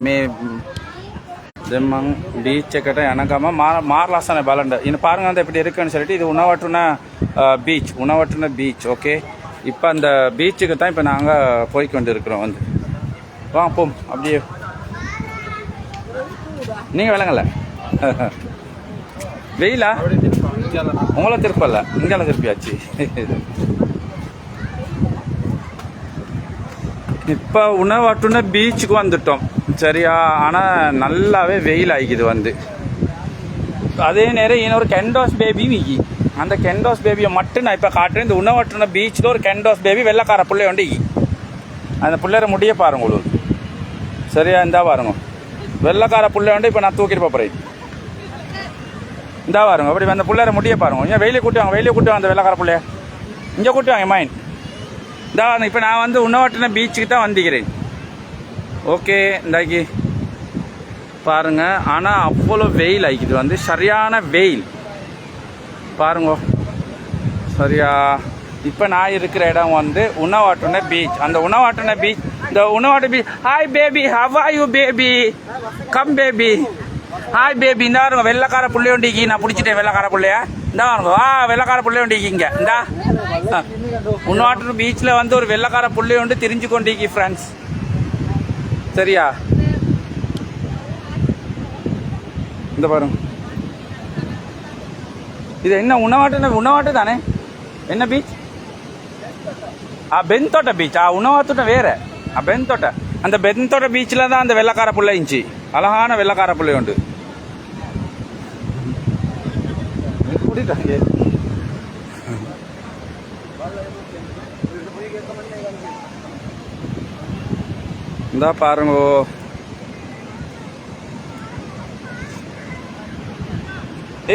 මේ දෙමන් බීච් එකට යන ගම මාර්ලාසන බලන්න. இனி பாருங்க அந்த எப்படி இருக்குன்னு சொல்லிட்டு இது உணவட்டுன பீச் ஓகே. இப்போ அந்த பீச்சுக்கு தான் இப்போ நாங்கள் போய் கொண்டு இருக்கிறோம் வந்து. வாங்க போம் அப்படியே. நீங்கள் விளங்கல வெயிலா உங்களை திருப்பல இங்கே திருப்பியாச்சு. இப்போ உணவட்டுன பீச்சுக்கு வந்துட்டோம் சரியா. ஆனால் நல்லாவே வெயில் ஆகிக்குது வந்து. அதே நேரம் இன்னொரு கெண்டோஸ் பேபி விக்கி. அந்த கெண்டோஸ் பேபியை மட்டும் நான் இப்போ காட்டுறேன். இந்த உணவட்டுன பீச்சில் ஒரு கெண்டோஸ் பேபி வெள்ளைக்கார பிள்ளை உண்டு. அந்த பிள்ளைற முடிய பாருங்க உங்களுக்கு சரியா. இந்தா பாருங்க வெள்ளைக்கார பிள்ளை உண்டு. இப்போ நான் தூக்கிட்டு போகிறேன். இந்தா பாருங்க அப்படி அந்த பிள்ளைற முடிய பாருங்க. ஏன் வெயிலே கூட்டுவாங்க அந்த வெள்ளைக்கார பிள்ளைய இங்கே கூட்டுவாங்க மைண்ட். இந்தா இப்போ நான் வந்து உணவட்டுன பீச்சுக்கு தான் வந்துக்கிறேன் ஓகே. இந்தாக்கி பாருங்க. ஆனால் அவ்வளோ வெயில் ஆகிக்குது வந்து சரியான வெயில் பாருங்க சரியா. இப்போ நான் இருக்கிற இடம் வந்து உணவாட்டுன பீச். அந்த உணவாட்டுன பீச் இந்த உணவாட்டு beach. Hi baby how are you baby come baby hi baby. இந்த பாருங்க வெள்ளைக்கார புள்ளை உண்டிக்கி. நான் பிடிச்சிட்டேன் வெள்ளைக்கார புள்ளைய. இந்த பாருங்க வெள்ளைக்கார புள்ளை உண்டிக்கி. இங்கே இந்தா உணவாட்டுன பீச்சில் வந்து ஒரு வெள்ளைக்கார புள்ளை உண்டு திரிஞ்சு கொண்டிக்கி ஃப்ரெண்ட்ஸ் சரியா. இந்த பாருங்க இது என்ன உணவாட்டு தானே. என்ன பீச்? பென்தோட்ட பீச். உணவாத்துட்ட வேற பென்தோட்ட. அந்த பென்தோட்ட பீச்சில் தான் அந்த வெள்ளைக்கார புள்ளை இருந்துச்சு. அழகான வெள்ளைக்கார புள்ளை உண்டு. இந்த பாருங்க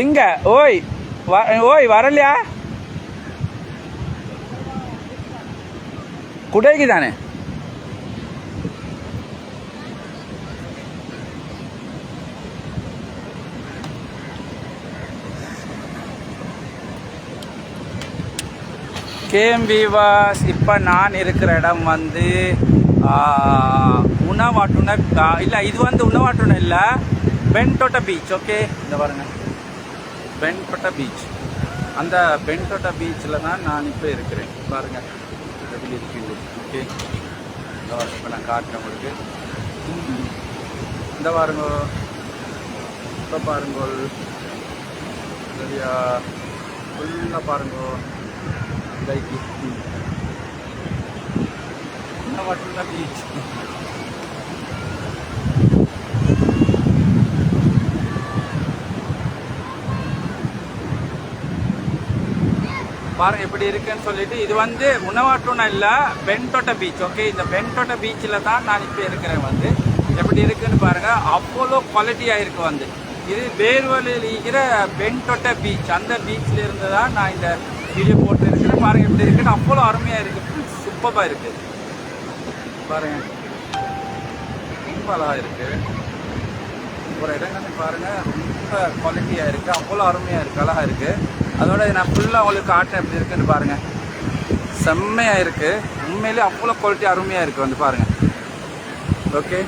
எங்க ஓய் வரலையா குடைக்கு தானே. கேஎம்பிவாஸ். இப்போ நான் இருக்கிற இடம் வந்து உணவாட்டுன இல்லை. இது வந்து உணவாட்டுன இல்லை பென்டோட்ட பீச் ஓகே. இந்த பாருங்க பென்டோட்ட பீச். அந்த பென்டோட்ட பீச்சில் தான் நான் இப்போ இருக்கிறேன் பாருங்க எப்படி இருக்கீங்க ஓகே. இப்போ நான் காட்டுறேன் உங்களுக்கு. இந்த பாருங்க இப்போ பாருங்க சரியா ஃபுல்லாக பாருங்க. உணவாட்டுன பீச் பாருங்க எப்படி இருக்குன்னு சொல்லிட்டு. இது வந்து உணவாட்டுன இல்லை பென்டோட்ட பீச் ஓகே. இந்த பென்டோட்ட பீச்சில் தான் நான் இப்போ இருக்கிறேன் வந்து. எப்படி இருக்குன்னு பாருங்க அவ்வளோ குவாலிட்டியாக இருக்கு வந்து. இது பேர்வழியில் இருக்கிற பென்டோட்ட பீச். அந்த பீச்சில் இருந்து தான் நான் இந்த வீடியோ போட்டு இருக்கிறேன். பாருங்க எப்படி இருக்குன்னு அவ்வளோ அருமையாக இருக்கு. சூப்பராக இருக்கு பாருங்க. ரொம்ப அழகாக இருக்கு. ஒரு இடங்கள் பாருங்க ரொம்ப குவாலிட்டியாக இருக்கு. அவ்வளோ அருமையாக இருக்கு அழகாக இருக்கு. அதோட நான் ஃபுல்லாக உங்களுக்கு காட்டுறேன் எப்படி இருக்குன்னு பாருங்க. செம்மையாக இருக்கு உண்மையிலே அவ்வளோ குவாலிட்டி அருமையாக இருக்கு வந்து பாருங்க ஓகே.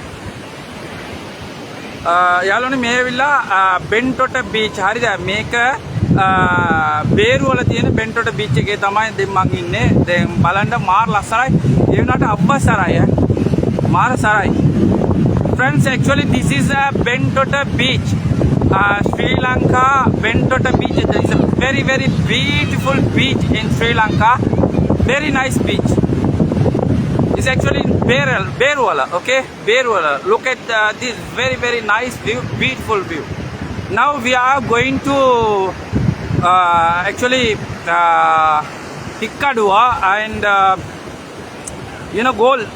යාළුවනේ මේ වෙලාව බෙන්ටොට බීච් හරිද මේක බේරුවල තියෙන බෙන්ටොට බීච් එකේ තමයි දැන් මම ඉන්නේ. දැන් බලන්න මාර ලස්සනයි. ඒ වුණාට අබ්බසරයි මාර සරයි friends. Actually this is a Bentota beach. Sri Lanka Bentota beach is a very beautiful beach in Sri Lanka. Very nice beach. It's actually in Beruwala okay. Beruwala. Look at this very nice view, beautiful view. Now we are going to actually Hikkaduwa and Galle.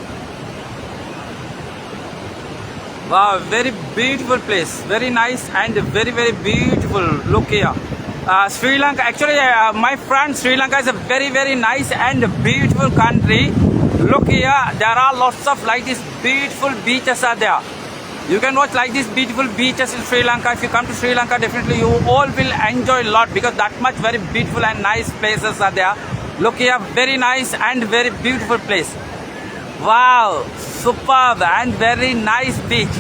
Wow, very beautiful place, very nice and very beautiful. Look here, Sri Lanka. Actually, my friend, Sri Lanka is a very nice and beautiful country. Look here, there are lots of like these beautiful beaches are there. You can watch like these beautiful beaches in Sri Lanka. If you come to Sri Lanka, definitely you all will enjoy a lot because that much very beautiful and nice places are there. Look here, very nice and very beautiful place. Wow, superb and very nice beach.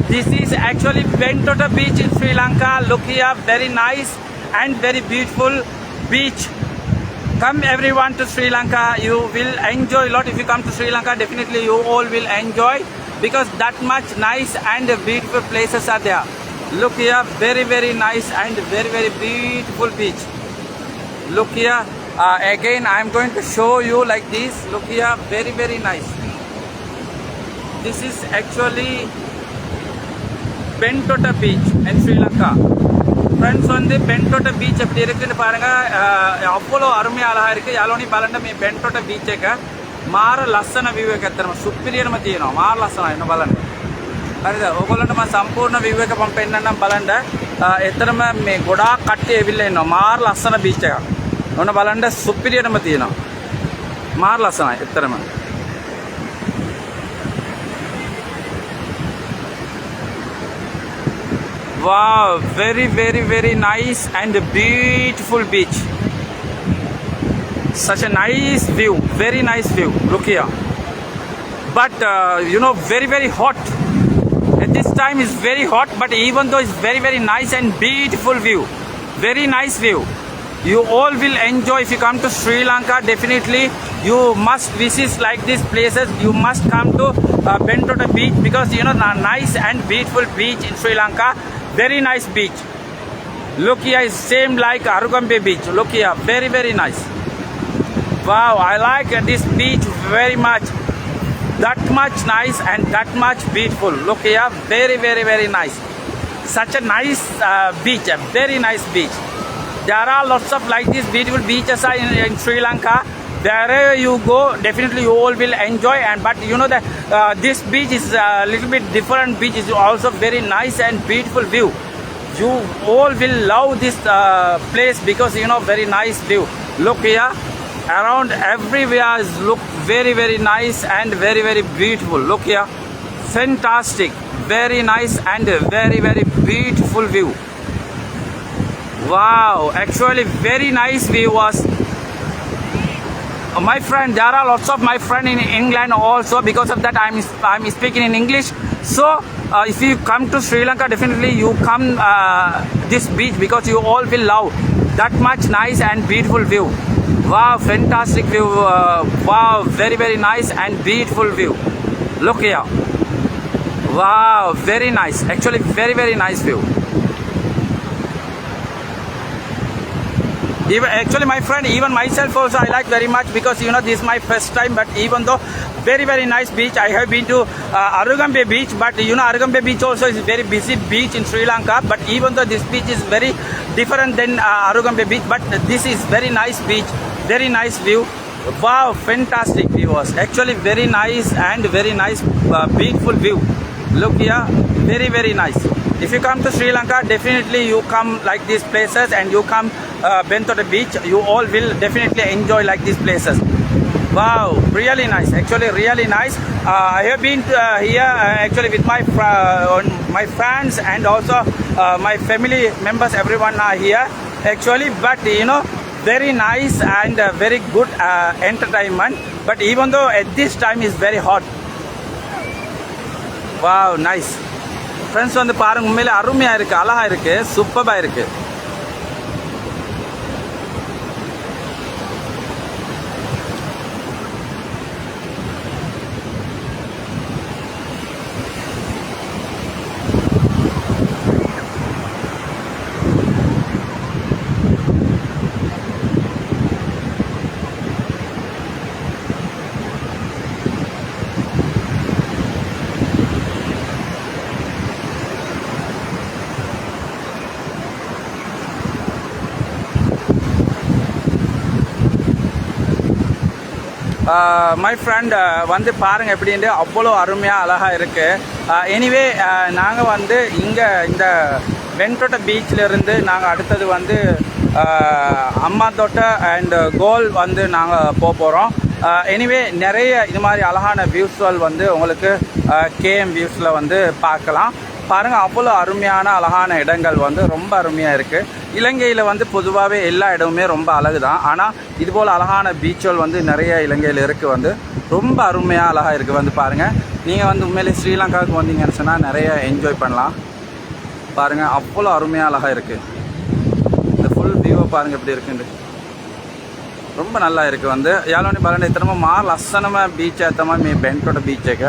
This is actually Bentota beach in Sri Lanka. Look here, very nice and very beautiful beach. Come everyone to Sri Lanka. You will enjoy a lot if you come to Sri Lanka. Definitely you all will enjoy because that much nice and beautiful places are there. Look here, very nice and very beautiful beach. Look here. Again I am going to show you like this. Look here, very nice. This is actually Bentota beach in Sri Lanka. Friends, வந்து Bentota beach எப்படி இருக்குன்னு பாருங்க. அவ்வளோ அருமையா அழகா இருக்கு. யாலோனி බලන්න මේ Bentota beach එක මාර ලස්සන view එකක් ඇත්තටම සුපිරියරම තියෙනවා. මාර ලස්සනයි එන්න බලන්න. හරිද? ඔයගොල්ලන්ට මම සම්පූර්ණ view එක මම පෙන්නන්නම් බලන්න. එතරම් මේ ගොඩාක් කට්ටිය එවිල්ලා ඉන්නවා. මාර ලස්සන beach එකක්. ඔන්න බලන්න සුපිරියරම තියෙනවා. මාර ලස්සනයි එතරම්. Wow, very nice and beautiful beach. Such a nice view, very nice view. Look here. But you know, very hot. At this time is very hot, but even though it's very nice and beautiful view, very nice view. You all will enjoy if you come to Sri Lanka. Definitely, you must visit like these places. You must come to Bentota beach because you know the nice and beautiful beach in Sri Lanka. Very nice beach. Look here, is same like Arugambe beach. Look here, very nice. Wow, I like this beach very much. That much nice and that much beautiful. Look here, very nice. Such a nice beach, a very nice beach. There are lots of like these beautiful beaches in Sri Lanka. Wherever you go, definitely you all will enjoy. But you know that this beach is a little bit different. Beach is also very nice and beautiful view. You all will love this place because you know very nice view. Look here, around everywhere is look very nice and very beautiful. Look here, fantastic, very nice and very beautiful view. Wow, actually very nice view was. My friend, there are lots of my friend in England also. Because of that, I'm speaking in English. So, if you come to Sri Lanka, definitely you come this beach because you all will love that much nice and beautiful view. Wow, fantastic view. Wow, very nice and beautiful view. Look here. Wow, very nice. Actually, very nice view. Actually, my friend, even myself also I like very much because you know this is my first time. But even though very nice beach, I have been to Arugambe beach. But you know Arugambe beach also is very busy beach in Sri Lanka. But even though this beach is very different than Arugambe beach, but this is very nice beach, very nice view. Wow, fantastic view was actually very nice and very nice beautiful view. Look here, very nice. If you come to Sri Lanka, definitely you come like these places and you come Bentota beach. You all will definitely enjoy like these places. Wow, really nice. Actually, really nice. I have been here actually with my friends and also my family members. Everyone are here actually. But you know, very nice and very good entertainment. But even though at this time is very hot. Wow, nice. Friends, வந்து பாருங்க, உண்மையிலே அருமையா இருக்கு, அழகா இருக்கு, சூப்பரா இருக்கு. My friend வந்து பாருங்கள் எப்படின்ட்டு அவ்வளோ அருமையாக அழகாக இருக்குது. எனிவே நாங்கள் வந்து இங்கே இந்த வெண்தோட்ட பீச்சிலேருந்து நாங்கள் அடுத்தது வந்து அம்மாத்தோட்டை அண்ட் கோல் வந்து நாங்கள் போகிறோம். எனிவே நிறைய இது மாதிரி அழகான வியூஸ்கள் வந்து உங்களுக்கு கேஎம் வியூஸில் வந்து பார்க்கலாம். பாருங்கள், அவ்வளோ அருமையான அழகான இடங்கள் வந்து ரொம்ப அருமையாக இருக்குது. இலங்கையில் வந்து பொதுவாகவே எல்லா இடமுமே ரொம்ப அழகு தான். ஆனால் இதுபோல் அழகான பீச்சுகள் வந்து நிறைய இலங்கையில் இருக்குது. வந்து ரொம்ப அருமையாக அழகாக இருக்குது. வந்து பாருங்கள், நீங்கள் வந்து உண்மையிலே ஸ்ரீலங்காவுக்கு வந்தீங்கன்னு சொன்னால் நிறைய என்ஜாய் பண்ணலாம். பாருங்கள், அவ்வளோ அருமையாக அழகாக இருக்குது. இந்த ஃபுல் வியூவை பாருங்கள் எப்படி இருக்குன்னு. ரொம்ப நல்லா இருக்குது. வந்து यालोनी බලන්න එතරම් මා ලස්සනම බීච් එක තමයි මේ බෙන්ටොට බීච් එක.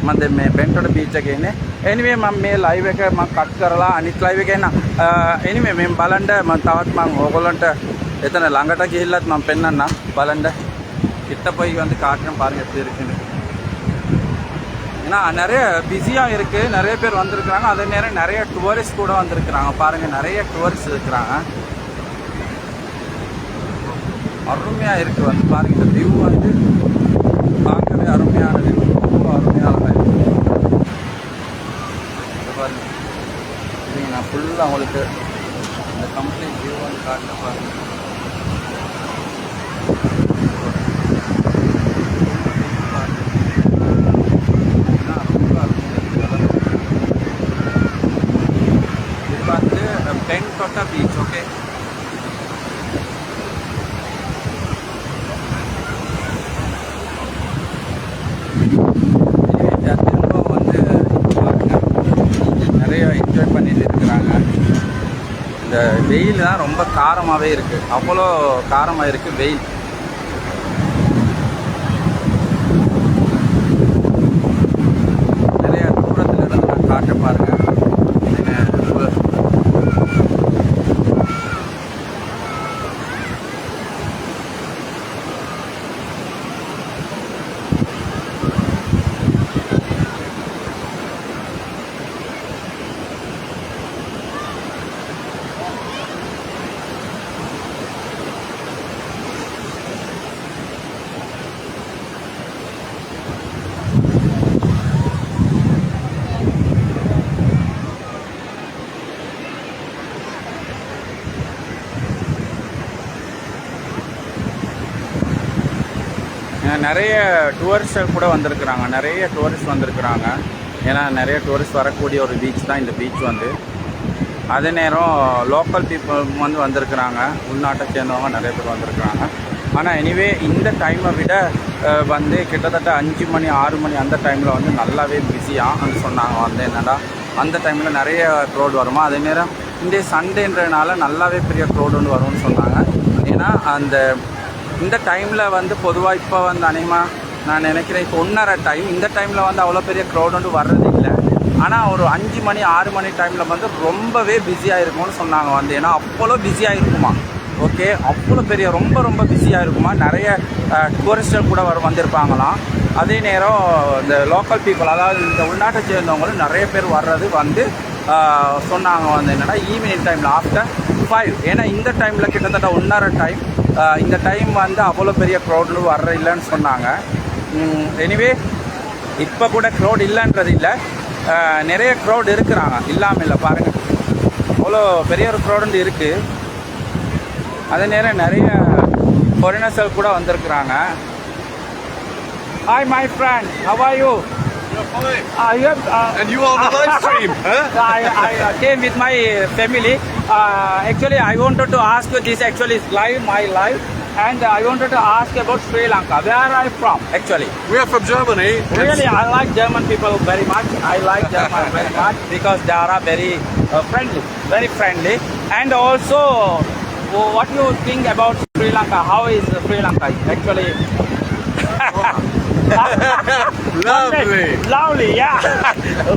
මම දැන් මේ බෙන්ටොට බීච් එකේ ඉන්නේ. anyway මම මේ ලයිව් එක මම කට් කරලා අනිත් ලයිව් එකේ එන්න. anyway මේ බලන්න මම තවත් මම ඕගොල්ලන්ට එතන ළඟට ගිහිල්ලත් මම පෙන්නන්න. බලන්න கிட்ட போய் வந்து காட்டுறேன் பாருங்கள் எப்படி இருக்குன்னு. ஏன்னா நிறைய பிஸியாக இருக்குது, நிறைய பேர் வந்திருக்கிறாங்க. அதே நேரம் நிறைய டூரிஸ்ட் கூட வந்திருக்கிறாங்க. பாருங்கள், நிறைய டூரிஸ்ட் இருக்கிறாங்க. அருமையாக இருக்குது. வந்து பாருங்கள், இந்த வியூ வந்து பார்க்கவே அருமையான வியூ, ரொம்ப அருமையாக இருக்குது. பாருங்கள், நீங்கள் நான் ஃபுல்லாக உங்களுக்கு இந்த கம்ப்ளீட் வியூ வந்து காட்டுறேன் பாருங்கள். இது வந்து பென்டொட்டா பீச். ஓகே, திரும்ப வந்து நிறைய என்ஜாய் பண்ணிட்டு இருக்கிறாங்க. இந்த வெயில் தான் ரொம்ப காரமாகவே இருக்குது, அவ்வளோ காரமாக இருக்குது வெயில். நிறைய தூரத்தில் இருந்து நான் காட்ட பாருங்கள். நிறைய டூரிஸ்டர் கூட வந்திருக்கிறாங்க, நிறைய டூரிஸ்ட் வந்திருக்கிறாங்க. ஏன்னா நிறைய டூரிஸ்ட் வரக்கூடிய ஒரு பீச் தான் இந்த பீச் வந்து. அதே நேரம் லோக்கல் பீப்புள் வந்து வந்திருக்கிறாங்க, உள்நாட்டை சேர்ந்தவங்க நிறைய பேர் வந்திருக்கிறாங்க. ஆனால் எனிவே இந்த டைமை விட வந்து கிட்டத்தட்ட 5 மணி 6 மணி அந்த டைமில் வந்து நல்லாவே பிஸியாகனு சொன்னாங்க. வந்து என்னடா அந்த டைமில் நிறைய க்ரௌட் வருமா. அதே நேரம் இந்த சண்டேன்றதுனால நல்லாவே பெரிய க்ரௌட் வந்து வரும்னு சொன்னாங்க. ஏன்னா இந்த டைமில் வந்து பொதுவாக இப்போ வந்து அநேகமாக நான் நினைக்கிறேன் இப்போ 1:30 டைம், இந்த டைமில் வந்து அவ்வளோ பெரிய க்ரௌட் வந்து வர்றது இல்லை. ஆனால் ஒரு 5 மணி 6 மணி டைமில் வந்து ரொம்பவே பிஸியாக இருக்கும்னு சொன்னாங்க. வந்து ஏன்னா அவ்வளோ பிஸியாக இருக்குமா. ஓகே, அவ்வளோ பெரிய ரொம்ப ரொம்ப பிஸியாக இருக்குமா. நிறைய டூரிஸ்டர் கூட வந்திருப்பாங்களாம். அதே நேரம் இந்த லோக்கல் பீப்புள், அதாவது இந்த உள்நாட்டை சேர்ந்தவங்களும் நிறைய பேர் வர்றது வந்து சொன்னாங்க. வந்து என்னென்னா ஈவினிங் டைமில் ஆஃப்டர் 5, ஏன்னா இந்த டைமில் கிட்டத்தட்ட 1:30 டைம், இந்த டைம் வந்து அவ்வளோ பெரிய க்ரௌடு வர்ற இல்லைன்னு சொன்னாங்க. எனிவே இப்போ கூட க்ரௌட் இல்லைன்றது இல்லை, நிறைய க்ரௌட் இருக்கிறாங்க, இல்லாமல் இல்லை. பாருங்கள், அவ்வளோ பெரிய ஒரு க்ரௌடு இருக்குது. அதே நேரம் நிறைய ஃபாரினர்ஸ் கூட வந்திருக்கிறாங்க. Hi my friend, have are you? And you are on the live stream, huh? I came with my family. Actually, I wanted to ask you this. Actually, is my live, and I wanted to ask about Sri Lanka. Where are you from? Actually, We are from Germany. really, I like German people very much. I like German very much because they are very friendly, very friendly. And also, what do you think about Sri Lanka? How is Sri Lanka actually? Lovely. Lovely, yeah.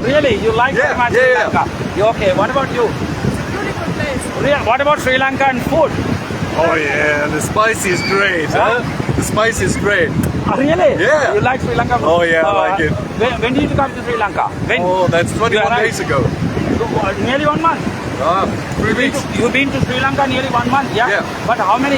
Really, you like very much Sri Lanka. Okay, what about you? Beautiful place. What about Sri Lanka and food? Oh yeah, the spice is great, huh? The spice is great. Really? Yeah. You like Sri Lanka food? Oh, yeah, I like it. When did you come to Sri Lanka? When? Oh, that's 21 arrived? days ago. Nearly 1 month. 3 weeks. You've been to Sri Lanka nearly 1 month, yeah? Yeah. But how many?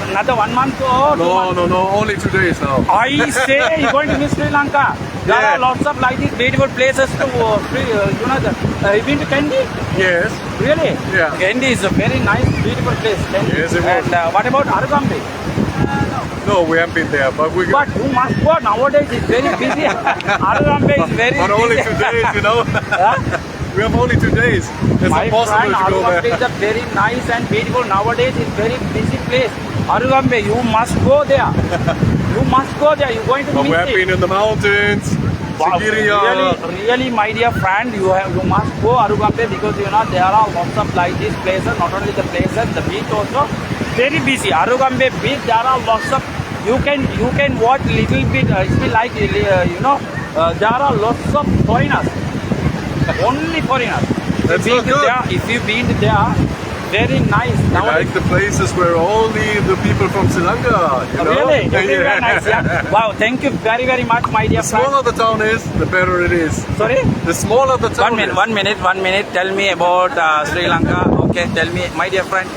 Another 1 month or 2 months? No, only 2 days now. I say you're going to miss Sri Lanka. There Yeah. are lots of like these beautiful places to you know. You've been to Kandy? Yes. Really? Yeah. Kandy is a very nice, beautiful place. Kandy. Yes, it was. And what about Aragambe? No, we haven't been there, but we But you must go nowadays. It's very busy. Aragambe is very but only busy. 2 days, you know. Huh? We have only 2 days. It's My impossible friend, to go Arugambe there. is a very nice and beautiful. Nowadays, it's very busy place. Arugambe, you must go there. You must go there. You're going to But we miss have it. been in the mountains. Wow, Sigiriya. really, my dear friend, you must go Arugambe because you know there are lots of like these places. Not only the places, the beach also very busy. Arugambe beach, there are lots of. You can watch little bit. It's been like there are lots of foreigners. Only foreigners. That's not good. If you've been there, very nice. We Nowadays- like the places where only the people from Sri Lanka, you know? Really? Very Yeah. nice. Yeah. Wow, thank you very, very much, my dear The friend. smaller the town is, the better it is. Sorry? The smaller the town One minute. Tell me about Sri Lanka. Okay, tell me, my dear friend.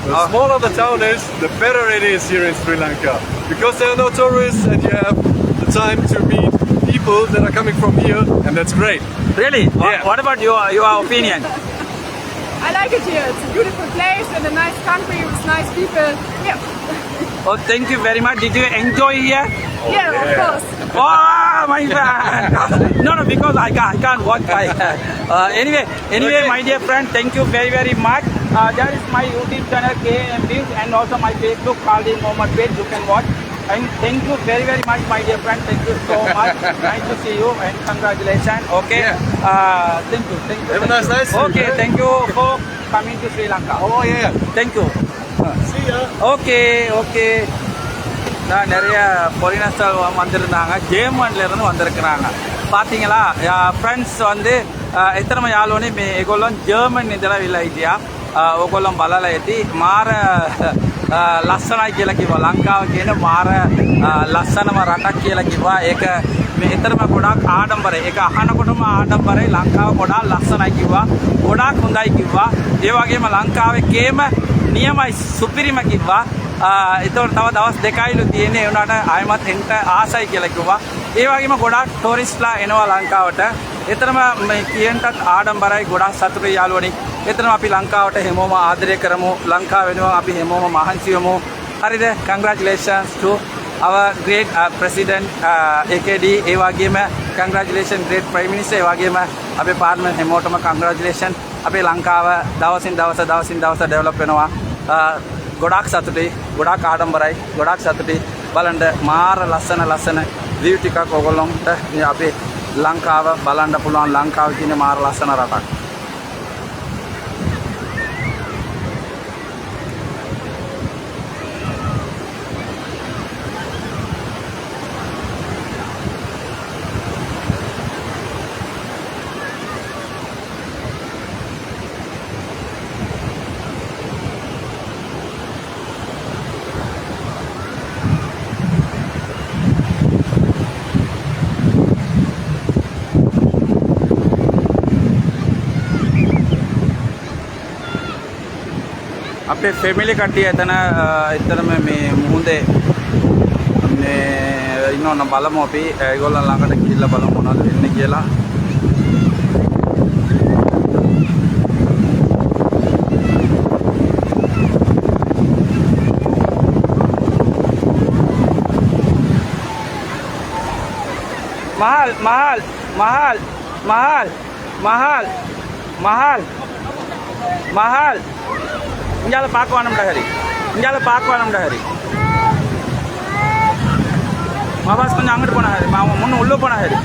The smaller the town is, the better it is here in Sri Lanka. Because there are no tourists and you have the time to meet people that are coming from here, and that's great. Really? Yeah. What about your opinion? I like it here. It's a beautiful place and a nice country with nice people. Yeah, Oh, thank you very much. Did you enjoy here? yeah, of course. Oh, my friend. No, because I can't watch. Anyway, Okay. my dear friend, thank you very, very much. There is my YouTube channel KM Beach and also my Facebook Khalid Mohammed page. You can watch. And thank you very, very much, my dear friend. Thank you so much. Nice to see you and congratulations. Okay. Thank you. Have a nice night. Okay, thank you for coming to Sri Lanka. Oh yeah. Thank you. See ya. Okay நான் நிறைய foreigners வந்திருந்தாங்க ஜேர்மன்லேருந்து வந்திருக்கிறாங்க பார்த்தீங்களா friends வந்து එතරම යාළුවනේ මේ ඒගොල්ලන් German ඉඳලා විලා හිටියා ඕගොල්ලන් බලලා ඇති මාර ලස්සනයි කියලා කිව්වා ලංකාව කියන මාර ලස්සනම රටක් කියලා කිව්වා ඒක මේ එතරම් ගොඩාක් ආඩම්බරයි ඒක අහනකොටම ආඩම්බරයි ලංකාව ගොඩාක් ලස්සනයි කිව්වා ගොඩාක් හොඳයි කිව්වා ඒ වගේම ලංකාවේ කේම නියමයි සුපිරිම කිව්වා ඒතකොට තව දවස් දෙකයිලු තියෙන්නේ ඒ වුණාට ආයෙමත් එන්න ආසයි කියලා කිව්වා ඒ වගේම ගොඩාක් ටූරිස්ට්ලා එනවා ලංකාවට එතරම් මේ කියන්ටත් ආඩම්බරයි ගොඩාක් සතුටුයි යාළුවනි එතරම් අපි ලංකාවට හැමෝම ආදරය කරමු ලංකාව වෙනවා අපි හැමෝම මහන්සි වෙමු හරිද congratulations to our great president AKD ඒ වගේම congratulations great prime minister ඒ වගේම අපේ පාර්ලිමේන්තු හැමෝටම congratulations අපේ ලංකාව දවසින් දවස ඩෙවලොප් වෙනවා ගොඩාක් සතුටුයි ගොඩාක් ආඩම්බරයි ගොඩාක් සතුටුයි බලන්න මාර ලස්සන view ටිකක් ඔයගොල්ලන්ට අපේ ලංකාව බලන්න පුළුවන් ලංකාව කියන මාර ලස්සන රටක් අපේ ෆැමිලි කට්ටිය එතනම මේ මුහුදේ මේ ඉන්නවනම් බලමු අපි ඒගොල්ලන් ළඟට ගිහිල්ලා බලමු මොනවද වෙන්නේ කියලා මහල් இங்கால பார்க்கவானம்டா ஹரி மாபாஸ் கொஞ்சம் அங்கிட்டு போனா ஹரி அவன் முன்ன உள்ள போனா ஹரி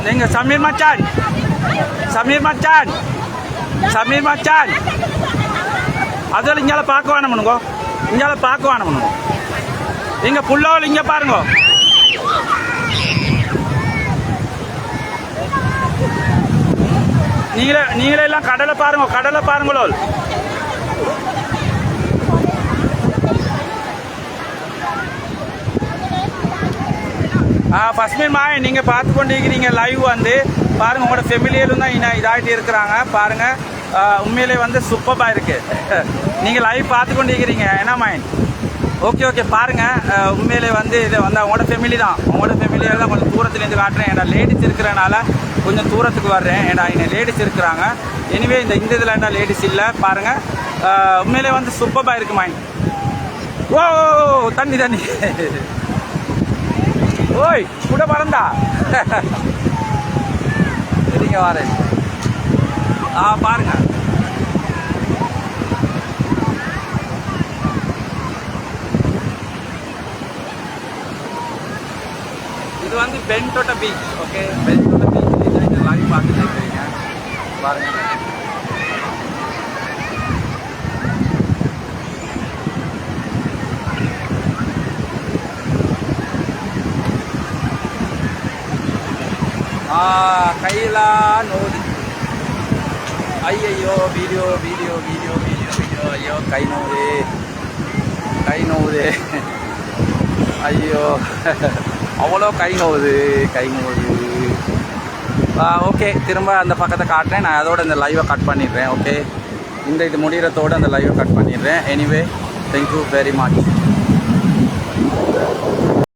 நீங்க சமீர் மச்சான் அதில் இங்கால பார்க்கவானம்னுங்கோ இங்க புள்ளவள் இங்க பாருங்க நீங்களே எல்லாம் கடலை பாருங்களோ ஃபஸ்ட்மீன் மாய் நீங்கள் பார்த்து கொண்டு இருக்கிறீங்க லைவ் வந்து பாருங்கள் உங்களோட ஃபெமிலியரும் தான் இதாகிட்டு இருக்கிறாங்க பாருங்கள் உண்மையிலே வந்து சூப்பராக இருக்குது நீங்கள் லைவ் பார்த்து கொண்டு இருக்கிறீங்க என்ன மைண்ட் ஓகே பாருங்கள் உண்மையிலே வந்து இது வந்து அவங்களோட ஃபெமிலியாக தான் கொஞ்சம் தூரத்துலேருந்து காட்டுறேன் ஏன்னா லேடிஸ் இருக்கிறனால கொஞ்சம் தூரத்துக்கு வர்றேன் ஏன்னா இன்னும் லேடிஸ் இருக்கிறாங்க எனிவே இந்த இதில் என்ன லேடிஸ் இல்லை பாருங்கள் உண்மையிலே வந்து சூப்பராக இருக்குது மைண்ட் ஓ தண்ணி ஓய் கூட பறந்தா இங்கே வரேன். பாருங்க, இது வந்து பென்டோட்டா பீச். ஓகே, பென்டோட்டா பீச் தான் இந்த லைவ் பார்த்துட்டு இருக்கீங்க. பாருங்க, கைலா நோதி. ஐயோ, video video video video video. ஐயோ, கை நோவுது. ஐயோ, அவ்வளோ கை நோவுது. ஓகே, திரும்ப அந்த பக்கத்தை காட்டுறேன். நான் அதோட இந்த லைவை கட் பண்ணிடுறேன். ஓகே, இது முடிகிறதோடு அந்த லைவை கட் பண்ணிடுறேன். Anyway, thank you very much.